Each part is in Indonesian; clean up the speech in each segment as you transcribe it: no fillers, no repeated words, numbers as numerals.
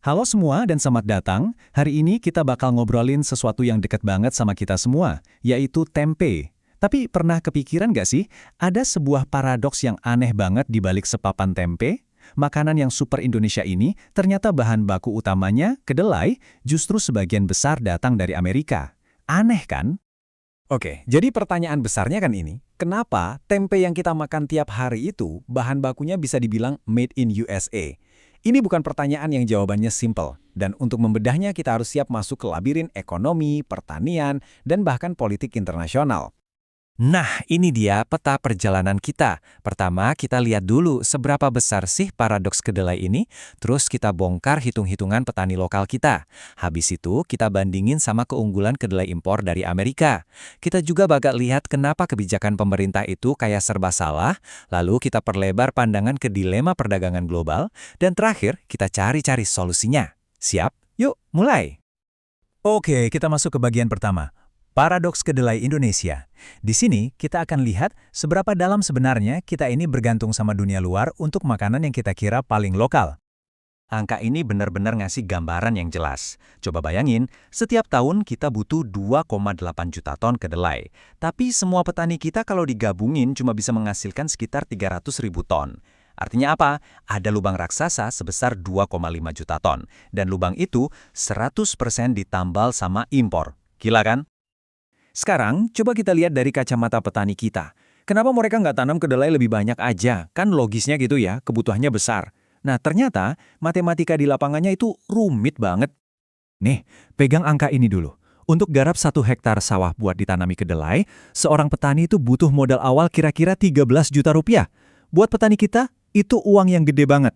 Halo semua dan selamat datang. Hari ini kita bakal ngobrolin sesuatu yang dekat banget sama kita semua, yaitu tempe. Tapi pernah kepikiran nggak sih, ada sebuah paradoks yang aneh banget di balik sepapan tempe? Makanan yang super Indonesia ini ternyata bahan baku utamanya, kedelai, justru sebagian besar datang dari Amerika. Aneh kan? Oke, jadi pertanyaan besarnya kan ini, kenapa tempe yang kita makan tiap hari itu bahan bakunya bisa dibilang made in USA? Ini bukan pertanyaan yang jawabannya simple, dan untuk membedahnya kita harus siap masuk ke labirin ekonomi, pertanian, dan bahkan politik internasional. Nah, ini dia peta perjalanan kita. Pertama, kita lihat dulu seberapa besar sih paradoks kedelai ini, terus kita bongkar hitung-hitungan petani lokal kita. Habis itu, kita bandingin sama keunggulan kedelai impor dari Amerika. Kita juga bakal lihat kenapa kebijakan pemerintah itu kayak serba salah, lalu kita perlebar pandangan ke dilema perdagangan global, dan terakhir, kita cari-cari solusinya. Siap? Yuk, mulai! Oke, kita masuk ke bagian pertama. Paradoks kedelai Indonesia. Di sini, kita akan lihat seberapa dalam sebenarnya kita ini bergantung sama dunia luar untuk makanan yang kita kira paling lokal. Angka ini benar-benar ngasih gambaran yang jelas. Coba bayangin, setiap tahun kita butuh 2,8 juta ton kedelai. Tapi semua petani kita kalau digabungin cuma bisa menghasilkan sekitar 300.000 ton. Artinya apa? Ada lubang raksasa sebesar 2,5 juta ton. Dan lubang itu 100% ditambal sama impor. Gila kan? Sekarang, coba kita lihat dari kacamata petani kita. Kenapa mereka nggak tanam kedelai lebih banyak aja? Kan logisnya gitu ya, kebutuhannya besar. Nah, ternyata matematika di lapangannya itu rumit banget. Nih, pegang angka ini dulu. Untuk garap 1 hektar sawah buat ditanami kedelai, seorang petani itu butuh modal awal kira-kira 13 juta rupiah. Buat petani kita, itu uang yang gede banget.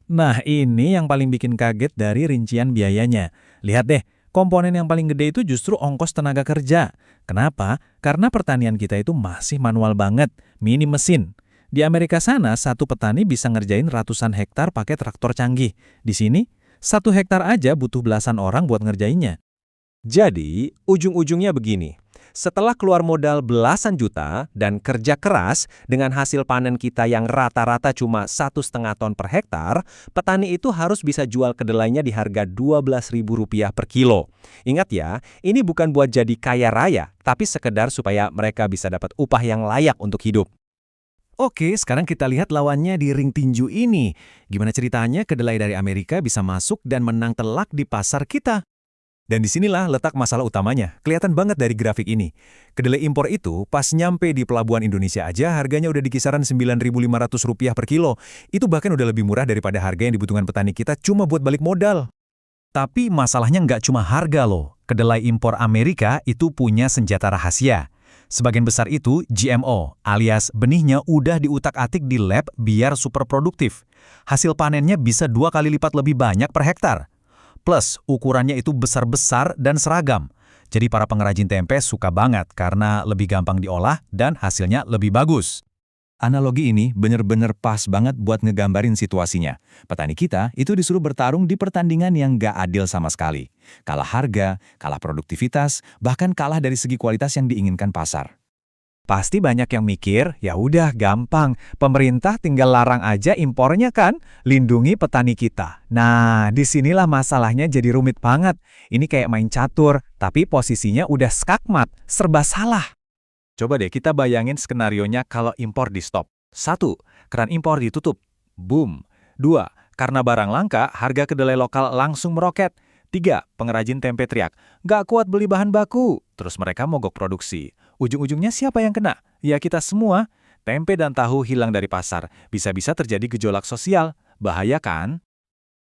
Nah, ini yang paling bikin kaget dari rincian biayanya. Lihat deh, komponen yang paling gede itu justru ongkos tenaga kerja. Kenapa? Karena pertanian kita itu masih manual banget, minim mesin. Di Amerika sana, satu petani bisa ngerjain ratusan hektar pakai traktor canggih. Di sini, 1 hektar aja butuh belasan orang buat ngerjainnya. Jadi, ujung-ujungnya begini. Setelah keluar modal belasan juta dan kerja keras dengan hasil panen kita yang rata-rata cuma 1,5 ton per hektar, petani itu harus bisa jual kedelainya di harga Rp12.000 per kilo. Ingat ya, ini bukan buat jadi kaya raya, tapi sekedar supaya mereka bisa dapat upah yang layak untuk hidup. Oke, sekarang kita lihat lawannya di ring tinju ini. Gimana ceritanya kedelai dari Amerika bisa masuk dan menang telak di pasar kita? Dan disinilah letak masalah utamanya, kelihatan banget dari grafik ini. Kedelai impor itu pas nyampe di pelabuhan Indonesia aja harganya udah di kisaran Rp9.500 per kilo. Itu bahkan udah lebih murah daripada harga yang dibutuhkan petani kita cuma buat balik modal. Tapi masalahnya nggak cuma harga loh. Kedelai impor Amerika itu punya senjata rahasia. Sebagian besar itu GMO, alias benihnya udah diutak-atik di lab biar super produktif. Hasil panennya bisa 2 kali lipat lebih banyak per hektar. Plus, ukurannya itu besar-besar dan seragam. Jadi para pengrajin tempe suka banget karena lebih gampang diolah dan hasilnya lebih bagus. Analogi ini bener-bener pas banget buat ngegambarin situasinya. Petani kita itu disuruh bertarung di pertandingan yang nggak adil sama sekali. Kalah harga, kalah produktivitas, bahkan kalah dari segi kualitas yang diinginkan pasar. Pasti banyak yang mikir, ya udah gampang, pemerintah tinggal larang aja impornya kan, lindungi petani kita. Nah, disinilah masalahnya jadi rumit banget. Ini kayak main catur, tapi posisinya udah skakmat, serba salah. Coba deh kita bayangin skenarionya kalau impor di stop. 1. Keran impor ditutup. Boom. 2. Karena barang langka, harga kedelai lokal langsung meroket. 3. Pengrajin tempe teriak, nggak kuat beli bahan baku. Terus mereka mogok produksi. Ujung-ujungnya siapa yang kena? Ya kita semua. Tempe dan tahu hilang dari pasar. Bisa-bisa terjadi gejolak sosial. Bahaya kan?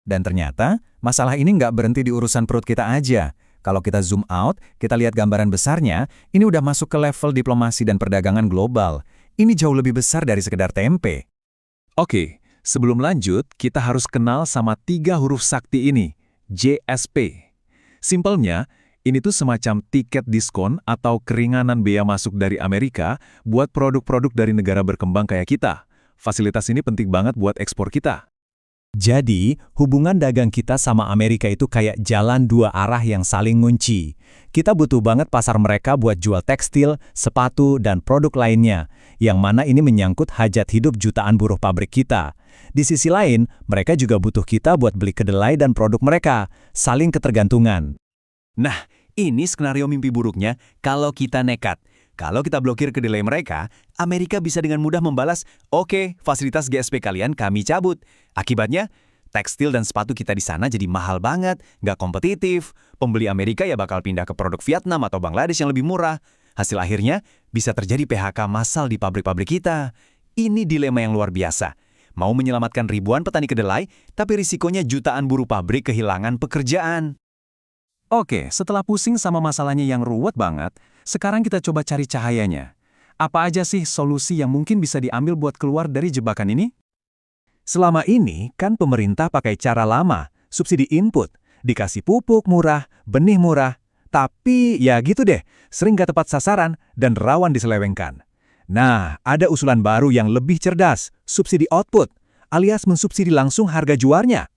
Dan ternyata, masalah ini nggak berhenti di urusan perut kita aja. Kalau kita zoom out, kita lihat gambaran besarnya, ini udah masuk ke level diplomasi dan perdagangan global. Ini jauh lebih besar dari sekedar tempe. Oke, sebelum lanjut, kita harus kenal sama 3 huruf sakti ini. JSP. Simpelnya, ini tuh semacam tiket diskon atau keringanan bea masuk dari Amerika buat produk-produk dari negara berkembang kayak kita. Fasilitas ini penting banget buat ekspor kita. Jadi, hubungan dagang kita sama Amerika itu kayak jalan dua arah yang saling ngunci. Kita butuh banget pasar mereka buat jual tekstil, sepatu, dan produk lainnya, yang mana ini menyangkut hajat hidup jutaan buruh pabrik kita. Di sisi lain, mereka juga butuh kita buat beli kedelai dan produk mereka, saling ketergantungan. Nah, ini skenario mimpi buruknya kalau kita nekat. Kalau kita blokir kedelai mereka, Amerika bisa dengan mudah membalas, "Oke, fasilitas GSP kalian kami cabut." Akibatnya, tekstil dan sepatu kita di sana jadi mahal banget, nggak kompetitif. Pembeli Amerika ya bakal pindah ke produk Vietnam atau Bangladesh yang lebih murah. Hasil akhirnya, bisa terjadi PHK massal di pabrik-pabrik kita. Ini dilema yang luar biasa. Mau menyelamatkan ribuan petani kedelai, tapi risikonya jutaan buruh pabrik kehilangan pekerjaan. Oke, setelah pusing sama masalahnya yang ruwet banget, sekarang kita coba cari cahayanya. Apa aja sih solusi yang mungkin bisa diambil buat keluar dari jebakan ini? Selama ini kan pemerintah pakai cara lama, subsidi input, dikasih pupuk murah, benih murah, tapi ya gitu deh, sering gak tepat sasaran dan rawan diselewengkan. Nah, ada usulan baru yang lebih cerdas, subsidi output, alias mensubsidi langsung harga jualnya.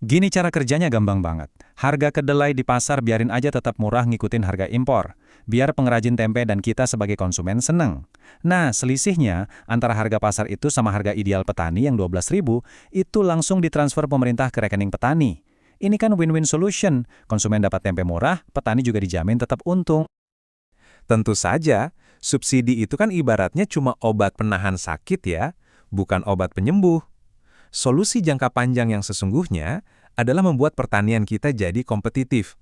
Gini cara kerjanya gampang banget. Harga kedelai di pasar biarin aja tetap murah ngikutin harga impor. Biar pengrajin tempe dan kita sebagai konsumen seneng. Nah, selisihnya antara harga pasar itu sama harga ideal petani yang 12.000 itu langsung ditransfer pemerintah ke rekening petani. Ini kan win-win solution. Konsumen dapat tempe murah, petani juga dijamin tetap untung. Tentu saja, subsidi itu kan ibaratnya cuma obat penahan sakit ya, bukan obat penyembuh. Solusi jangka panjang yang sesungguhnya adalah membuat pertanian kita jadi kompetitif.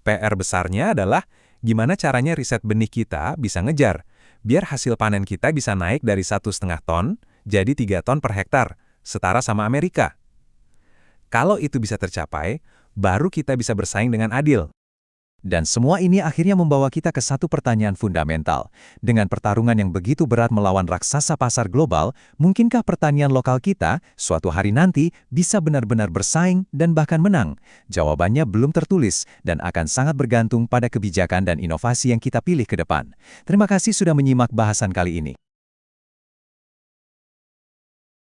PR besarnya adalah gimana caranya riset benih kita bisa ngejar, biar hasil panen kita bisa naik dari 1,5 ton jadi 3 ton per hektar, setara sama Amerika. Kalau itu bisa tercapai, baru kita bisa bersaing dengan adil. Dan semua ini akhirnya membawa kita ke satu pertanyaan fundamental. Dengan pertarungan yang begitu berat melawan raksasa pasar global, mungkinkah pertanian lokal kita suatu hari nanti bisa benar-benar bersaing dan bahkan menang? Jawabannya belum tertulis dan akan sangat bergantung pada kebijakan dan inovasi yang kita pilih ke depan. Terima kasih sudah menyimak bahasan kali ini.